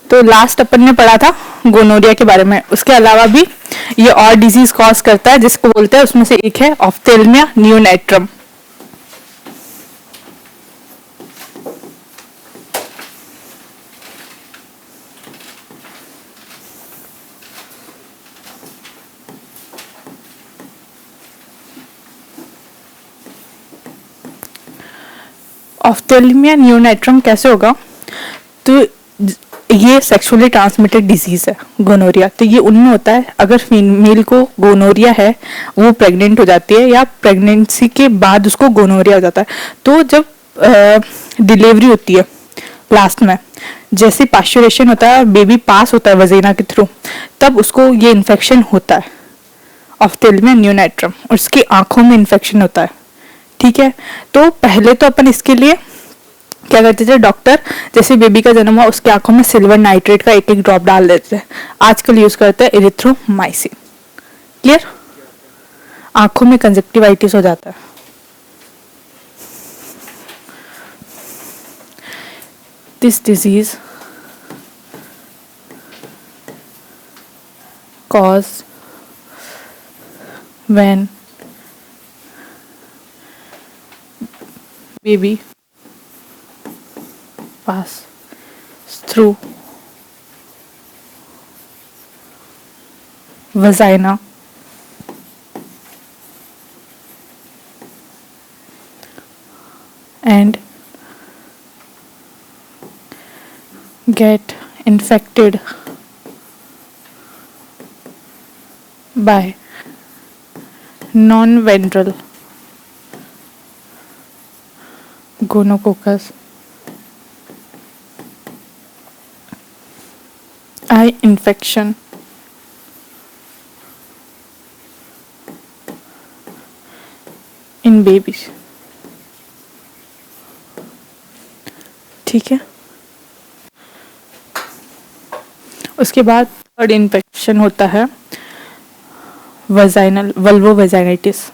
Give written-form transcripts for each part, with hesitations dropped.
तो लास्ट अपन ने पढ़ा था गोनोरिया के बारे में। उसके अलावा भी ये और डिजीज कॉज करता है जिसको बोलते हैं, उसमें से एक है ऑफ्थेल्मिया नियोनेट्रम। ऑफ्थेल्मिया नियोनेट्रम कैसे होगा? तो ये सेक्सुअली ट्रांसमिटेड डिजीज है गोनोरिया। तो ये उनमें होता है अगर फीमेल को गोनोरिया है, वो प्रेग्नेंट हो जाती है या प्रेगनेंसी के बाद उसको गोनोरिया हो जाता है, तो जब डिलीवरी होती है लास्ट में, जैसे पास्चुरेशन होता है, बेबी पास होता है वजीना के थ्रू, तब उसको ये इन्फेक्शन होता है ऑफ्थेल्मिया नियोनेट्रम, उसकी आंखों में इन्फेक्शन होता है। ठीक है, तो पहले तो अपन इसके लिए क्या करते थे, डॉक्टर जैसे बेबी का जन्म हुआ उसकी आंखों में सिल्वर नाइट्रेट का एक एक ड्रॉप डाल देते थे। आजकल यूज करते हैं एरिथ्रोमाइसिन। क्लियर? आंखों में कंजक्टिवाइटिस हो जाता है। This disease cause when baby pass through vagina and get infected by non-ventral gonococcus eye infection in babies। ठीक है, उसके बाद थर्ड इन्फेक्शन होता है वजाइनल वल्वोवेजाइनिटिस।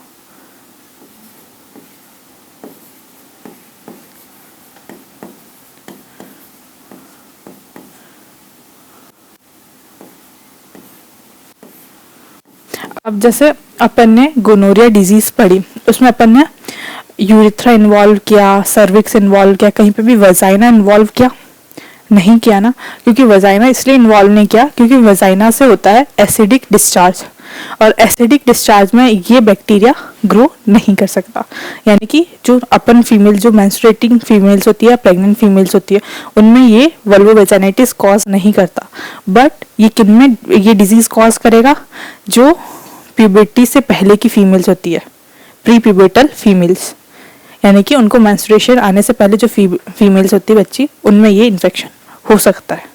अब जैसे अपन ने गोनोरिया डिजीज पढ़ी, उसमें अपन ने यूरिथ्रा इन्वॉल्व किया, सर्विक्स इन्वॉल्व किया, कहीं पे भी वजाइना इन्वॉल्व किया नहीं किया ना, क्योंकि वजाइना इसलिए इन्वॉल्व नहीं किया क्योंकि वजाइना से होता है एसिडिक डिस्चार्ज, और एसिडिक डिस्चार्ज में ये बैक्टीरिया ग्रो नहीं कर सकता। यानी कि जो अपन फीमेल, जो मेंस्ट्रुएटिंग फीमेल्स होती है, प्रेग्नेंट फीमेल्स होती है, उनमें ये वल्वोवेजाइनिटिस कॉज नहीं करता। बट ये किनमें ये डिजीज कॉज करेगा? जो प्यूबर्टी से पहले की फीमेल्स होती है, प्री प्यूबर्टल फीमेल्स, यानी कि उनको मेंस्ट्रुएशन आने से पहले जो फीमेल्स होती है बच्ची, उनमें ये इन्फेक्शन हो सकता है।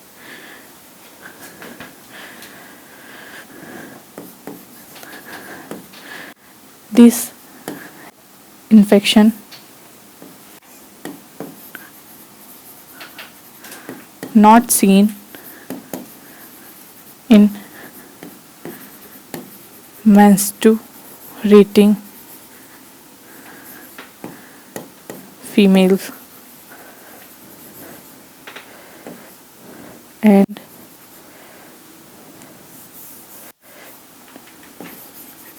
This infection not seen in menstruating females and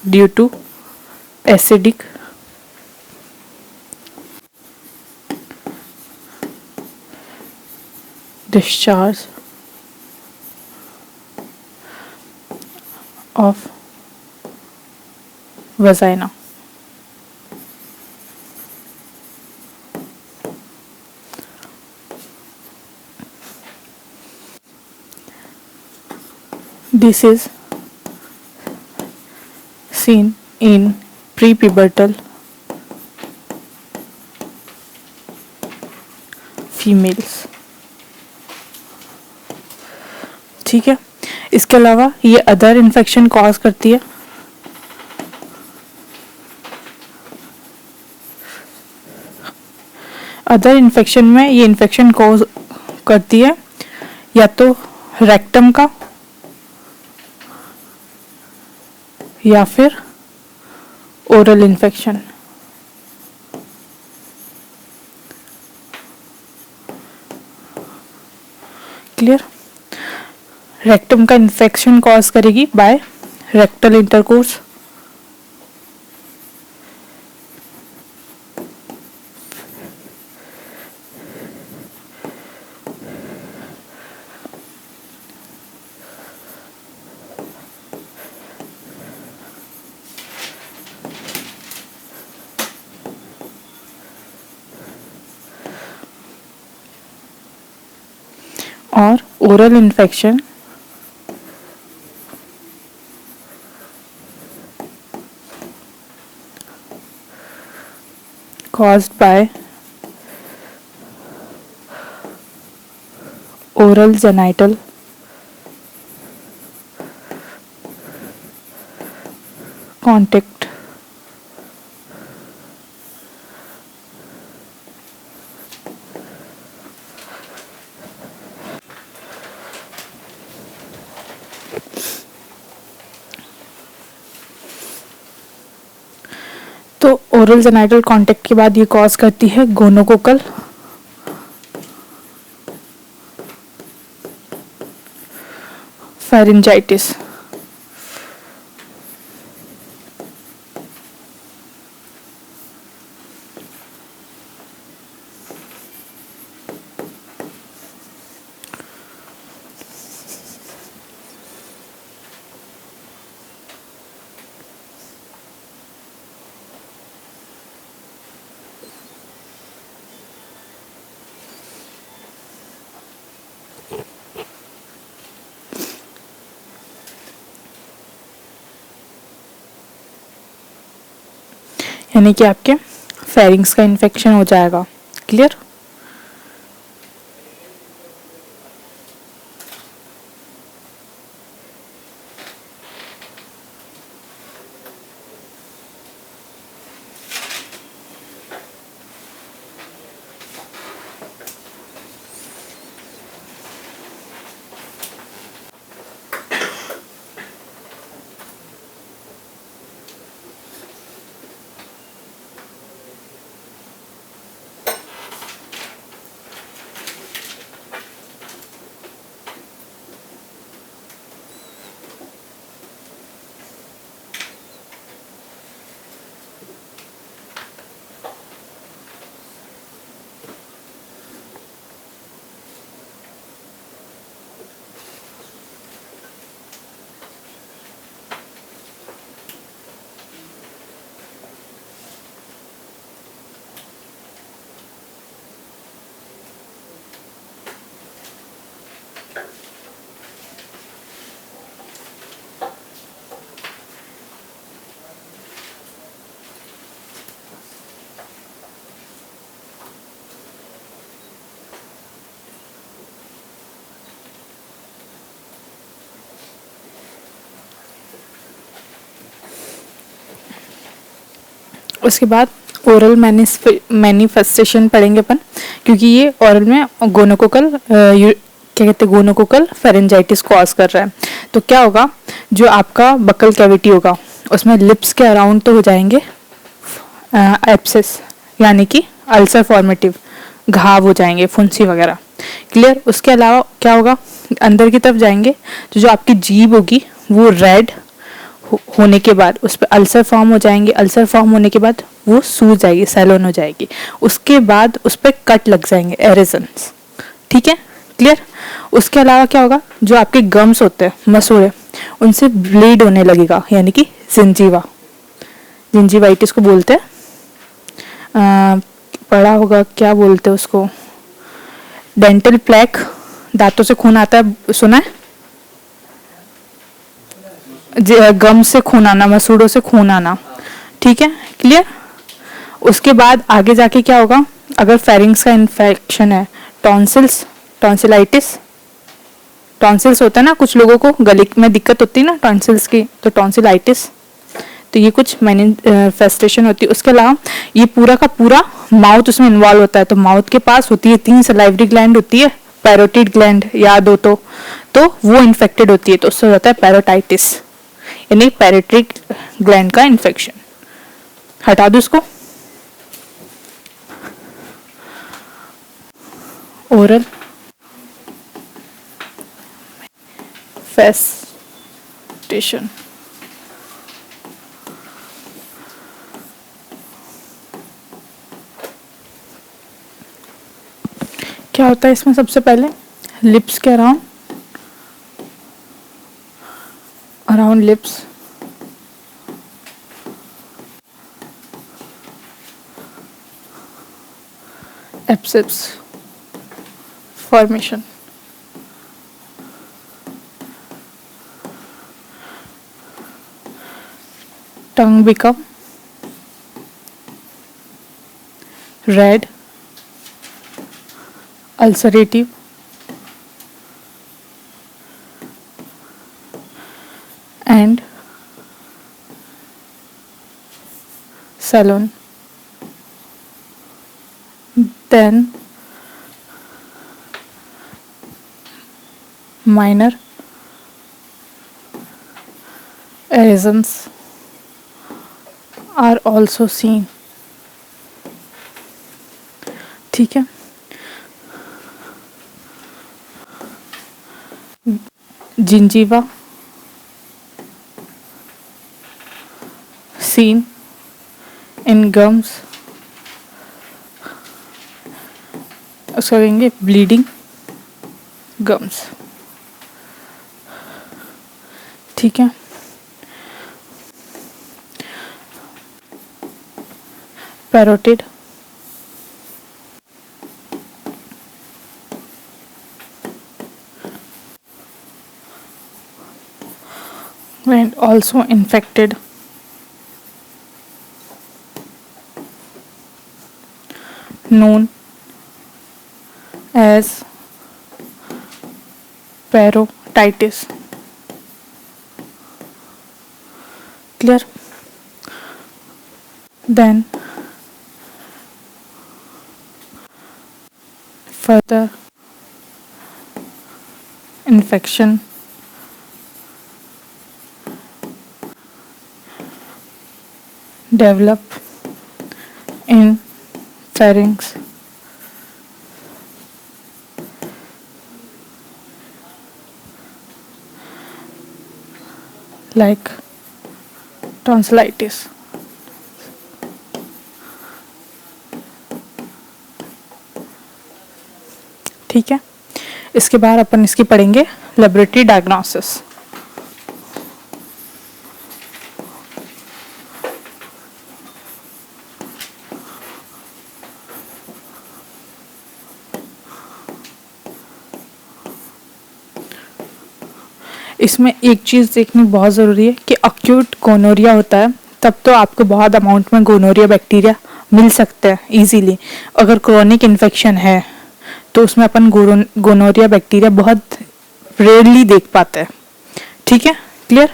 due to acidic discharge of vagina। This is seen in prepubertal females। ठीक है, इसके अलावा ये अदर इन्फेक्शन कॉज करती है। अदर इन्फेक्शन में ये इन्फेक्शन कॉज करती है या तो रेक्टम का या फिर ओरल इन्फेक्शन। क्लियर? रेक्टम का इन्फेक्शन कॉज करेगी बाय रेक्टल इंटरकोर्स। और oral infection caused by oral genital contact। तो ओरल जेनाइटल कांटेक्ट के बाद ये कॉज करती है गोनोकोकल फेरिंजाइटिस। यानी कि आपके फेरिंग्स का इन्फेक्शन हो जाएगा। क्लियर। उसके बाद ओरल मैनिफेस्टेशन पढ़ेंगे अपन, क्योंकि ये ओरल में गोनोकोकल क्या कहते हैं गोनोकोकल फेरेंजाइटिस कॉज कर रहा है। तो क्या होगा, जो आपका बकल कैविटी होगा उसमें लिप्स के अराउंड तो हो जाएंगे एब्सेस, यानी कि अल्सर फॉर्मेटिव घाव हो जाएंगे, फुंसी वगैरह। क्लियर। उसके अलावा क्या होगा, अंदर की तरफ जाएंगे तो जो आपकी जीभ होगी वो रेड होने के बाद उस पर अल्सर फॉर्म हो जाएंगे। अल्सर फॉर्म होने के बाद वो सूज जाएगी, सैलोन हो जाएगी। उसके बाद उस पर कट लग जाएंगे, एरेजन्स। ठीक है। क्लियर। उसके अलावा क्या होगा, जो आपके गम्स होते हैं, मसूड़े, उनसे ब्लीड होने लगेगा, यानी कि जिंजीवा, जिंजीवाइटिस को बोलते हैं। पढ़ा होगा, क्या बोलते हैं उसको, डेंटल प्लेक, दांतों से खून आता है, सुना है। गम से खून आना, मसूड़ों से खून आना। ठीक है। क्लियर। उसके बाद आगे जाके क्या होगा, अगर फेरिंग्स का इन्फेक्शन है, टॉन्सिल्स, टॉन्सिलाइटिस, टॉन्सिल्स होता है ना, कुछ लोगों को गले में दिक्कत होती है ना टॉन्सिल्स की, तो टॉन्सिलाइटिस, तो ये कुछ मैनिफेस्टेशन होती है। उसके अलावा ये पूरा का पूरा माउथ उसमें इन्वॉल्व होता है। तो माउथ के पास होती है 3 सलाइवरी ग्लैंड होती है, पैरोटिड ग्लैंड याद हो तो वो इन्फेक्टेड होती है, तो उससे हो जाता है पैरोटाइटिस, यानी पैरेट्रिक ग्लैंड का इन्फेक्शन। हटा दो इसको। ओरल फेस्टेशन। क्या होता है इसमें? सबसे पहले लिप्स के around lips abscess formation, tongue become red, ulcerative, and swollen. Then minor erosions are also seen। ठीक है, gingiva seen in gums, उसको कहेंगे ब्लीडिंग गम्स। ठीक है, parotid, and also infected known as parotitis। Clear? Then further infection develop in pharynx, like tonsillitis। ठीक है, इसके बाद अपन इसकी पढ़ेंगे लेबोरेटरी डायग्नोसिस। इसमें एक चीज़ देखनी बहुत ज़रूरी है कि अक्यूट गोनोरिया होता है तब तो आपको बहुत अमाउंट में गोनोरिया बैक्टीरिया मिल सकते हैं इजीली। अगर क्रोनिक इन्फेक्शन है तो उसमें अपन गोनोरिया बैक्टीरिया बहुत रेयरली देख पाते हैं। ठीक है, clear?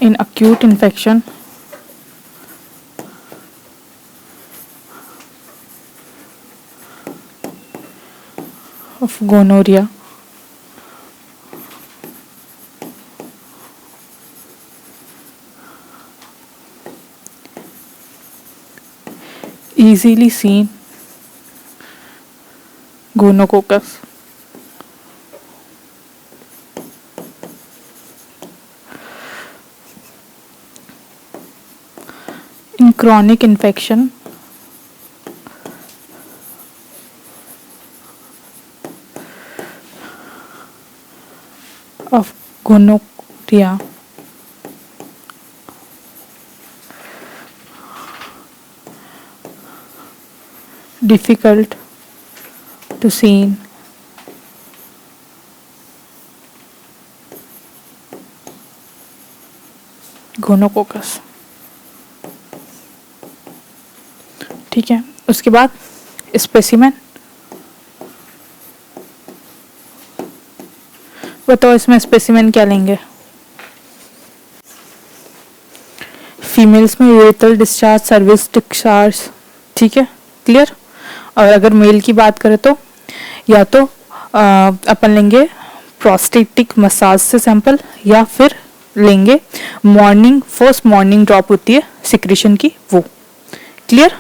In acute infection of gonorrhea, easily seen gonococcus, in chronic infection of gonorrhea, difficult to see gonococcus. ठीक है, उसके बाद स्पेसिमेन। बताओ इसमें स्पेसिमेन क्या लेंगे? फीमेल्स में यूरेथ्रल डिस्चार्ज, सर्विस डिस्चार्ज। ठीक है, क्लियर? और अगर मेल की बात करें तो या तो अपन लेंगे प्रोस्टेटिक मसाज से सैंपल, या फिर लेंगे फर्स्ट मॉर्निंग ड्रॉप होती है सिक्रेशन की, वो। क्लियर?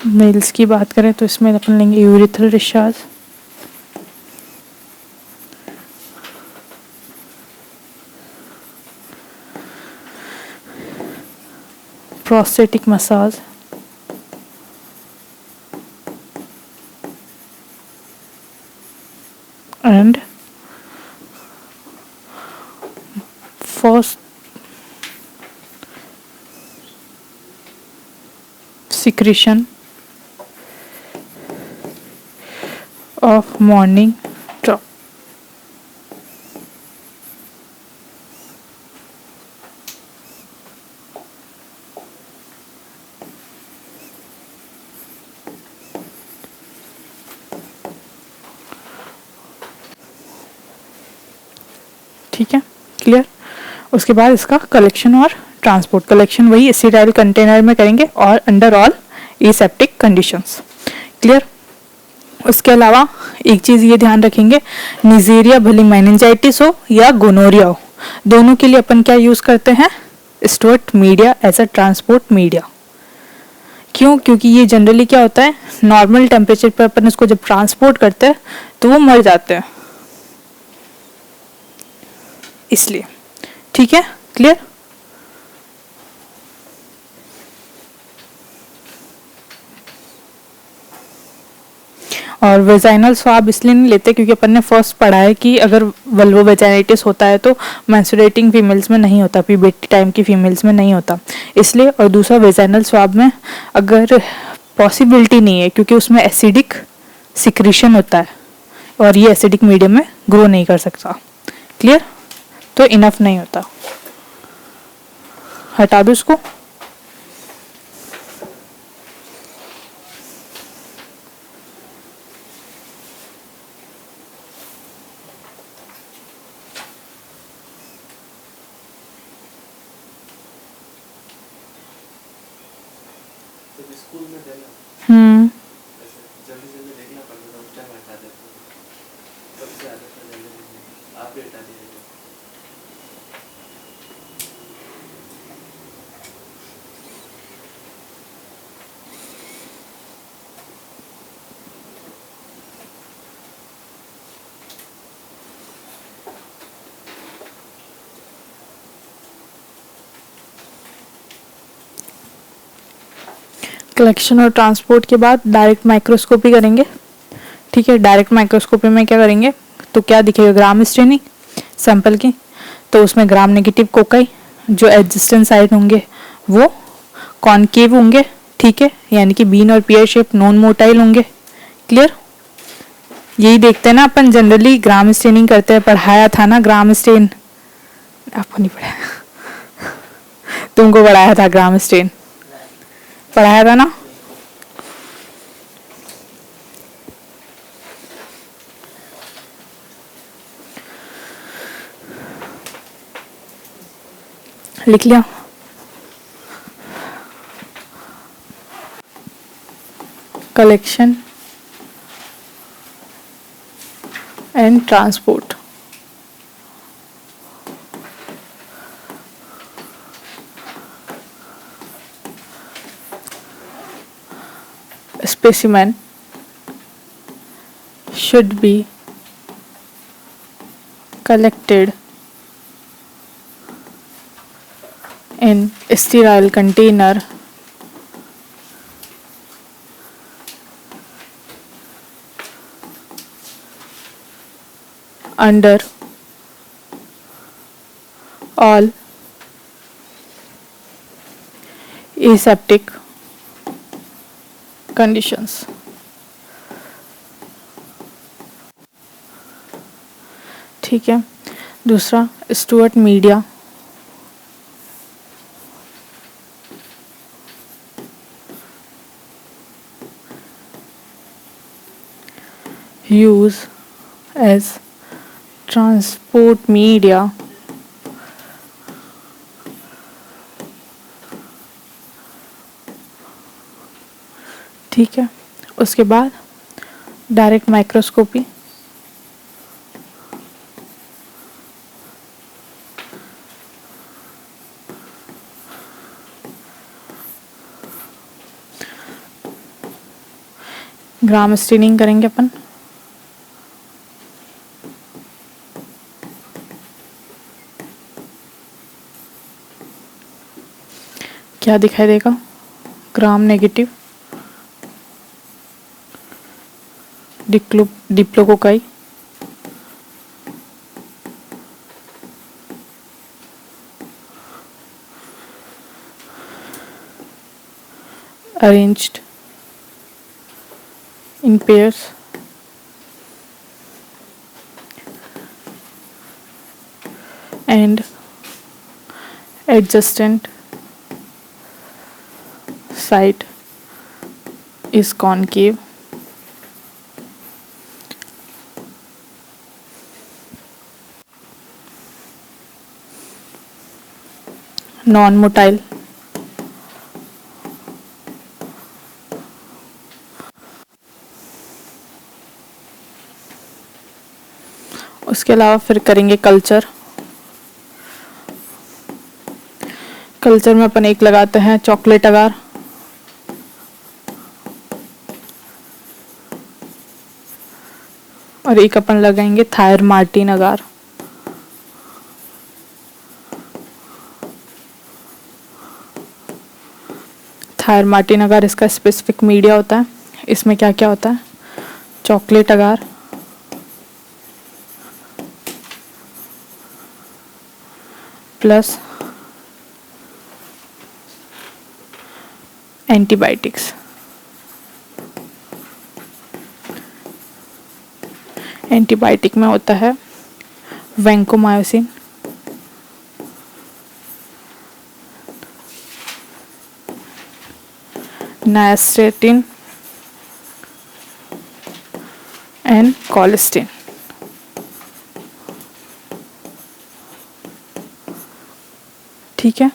मेल्स की बात करें तो इसमें अपन लेंगे urethral discharge, prostatic massage, and first secretion of morning drop. ठीक है, क्लियर। उसके बाद इसका कलेक्शन और ट्रांसपोर्ट। कलेक्शन वही स्टीराइल कंटेनर में करेंगे और under all aseptic conditions, clear. उसके अलावा एक चीज़ ये ध्यान रखेंगे, निजेरिया भले मेनिंजाइटिस हो या गोनोरिया हो, दोनों के लिए अपन क्या यूज़ करते हैं, Stuart media as a transport media. क्यों? क्योंकि ये जनरली क्या होता है, नॉर्मल टेम्परेचर पर अपन इसको जब ट्रांसपोर्ट करते हैं तो वो मर जाते हैं, इसलिए। ठीक है, क्लियर। और वेजाइनल स्वाब इसलिए नहीं लेते क्योंकि अपन ने फर्स्ट पढ़ा है कि अगर वल्वोवेजाइटिस होता है तो मेंस्ट्रुएटिंग फीमेल्स में नहीं होता, प्यूबर्टी टाइम की फीमेल्स में नहीं होता, इसलिए। और दूसरा वेजाइनल स्वाब में अगर पॉसिबिलिटी नहीं है क्योंकि उसमें एसिडिक सिक्रीशन होता है और ये एसिडिक मीडियम में ग्रो नहीं कर सकता, क्लियर। तो इनफ नहीं होता, हटा दो इसको। स्कूल में देना जल्दी जल्दी देखना पड़ता था, उस टाइम हटा देते थे, कब से आदत है जल्दी देखने, आप भी हटा दीजिए। कलेक्शन और ट्रांसपोर्ट के बाद डायरेक्ट माइक्रोस्कोपी करेंगे। ठीक है, डायरेक्ट माइक्रोस्कोपी में क्या करेंगे, तो क्या दिखेगा, ग्राम स्टेनिंग सैंपल की, तो उसमें ग्राम नेगेटिव कोकाई, जो एडजस्टेंट साइड होंगे वो कॉनकेव होंगे, ठीक है, यानी कि बीन और पियर शेप नॉन मोटाइल होंगे, क्लियर। यही देखते हैं ना अपन जनरली, ग्राम स्टेनिंग करते हैं, पढ़ाया था ना ग्राम स्टेन, आपको नहीं पढ़ाया तुमको पढ़ाया था ग्राम स्टेन, पढ़ाया था ना। लिख लिया। Collection and transport. Specimen should be collected in sterile container under all aseptic conditions. ठीक है, दूसरा Stuart media, use as transport media ठीक है। उसके बाद डायरेक्ट माइक्रोस्कोपी, ग्राम स्टेनिंग करेंगे अपन। क्या दिखाई देगा? Gram negative, diplococci, arranged in pairs, and adjacent side is concave. Non-motile, उसके अलावा फिर करेंगे कल्चर। कल्चर में अपन एक लगाते हैं चॉकलेट अगार, और एक अपन लगाएंगे थायर मार्टिन अगार। थायर मार्टिन अगार इसका स्पेसिफिक मीडिया होता है। इसमें क्या क्या होता है? चॉकलेट अगार, प्लस एंटीबायोटिक्स। एंटीबायोटिक में होता है वैंकोमायोसिन, नाइस्टेटिन एंड कोलिस्टिन। ठीक है,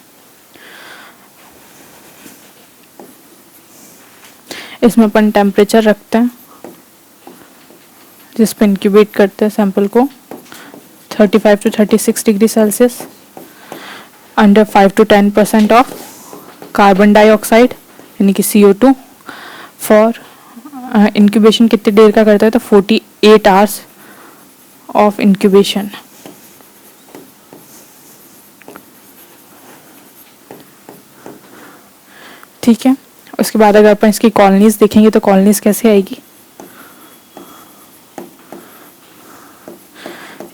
इसमें अपन टेम्परेचर रखते हैं जिस पे इंक्यूबेट करते हैं सैंपल को 35 to 36 degree Celsius, under 5 to 10% of carbon dioxide यानी कि CO2। फॉर इंक्यूबेशन कितनी देर का करता है? तो 48 आवर्स ऑफ इंक्यूबेशन। ठीक है, उसके बाद अगर अपन इसकी कॉलोनीज देखेंगे तो कॉलोनीज कैसे आएगी?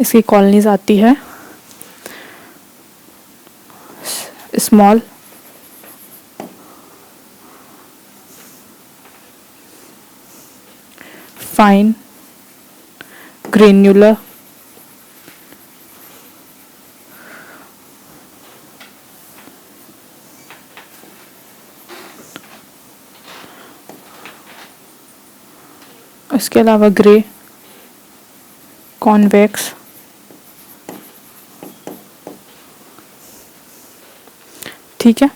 इसकी कॉलोनीज आती है स्मॉल, फाइन, ग्रेन्युलर, उसके अलावा ग्रे, कॉन्वेक्स। ठीक है,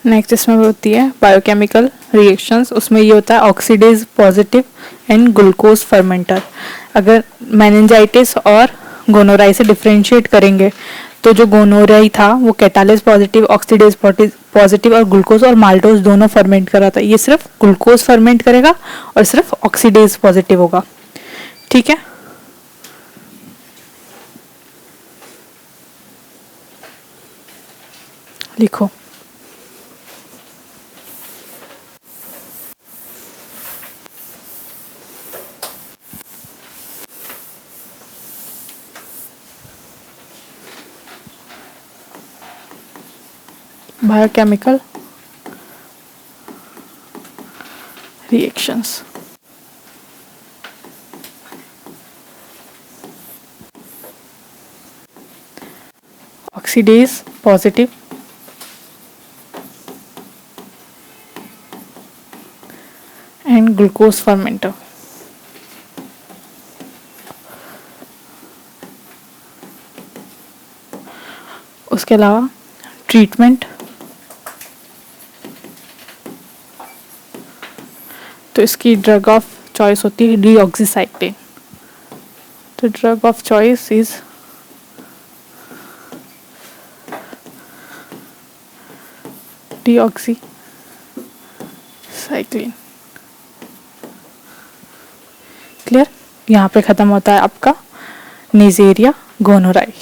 नेक्स्ट इसमें होती है बायोकेमिकल रिएक्शंस। उसमें ये होता है oxidase positive and glucose fermenter. अगर मेनिंजाइटिस और गोनोराई से डिफरेंशिएट करेंगे तो जो गोनोराई था वो कैटालेज पॉजिटिव ऑक्सीडेज पॉजिटिव और ग्लूकोज और माल्टोज दोनों फर्मेंट कर रहा था, ये सिर्फ ग्लूकोज फर्मेंट करेगा और सिर्फ ऑक्सीडेज पॉजिटिव होगा। ठीक है, लिखो। Biochemical reactions. Oxidase positive and glucose fermenter. उसके अलावा ट्रीटमेंट, तो इसकी ड्रग ऑफ चॉइस होती है डीऑक्सीसाइक्लिन। तो drug of choice is doxycycline. Clear, यहाँ पे खत्म होता है आपका नेजेरिया गोनोराई।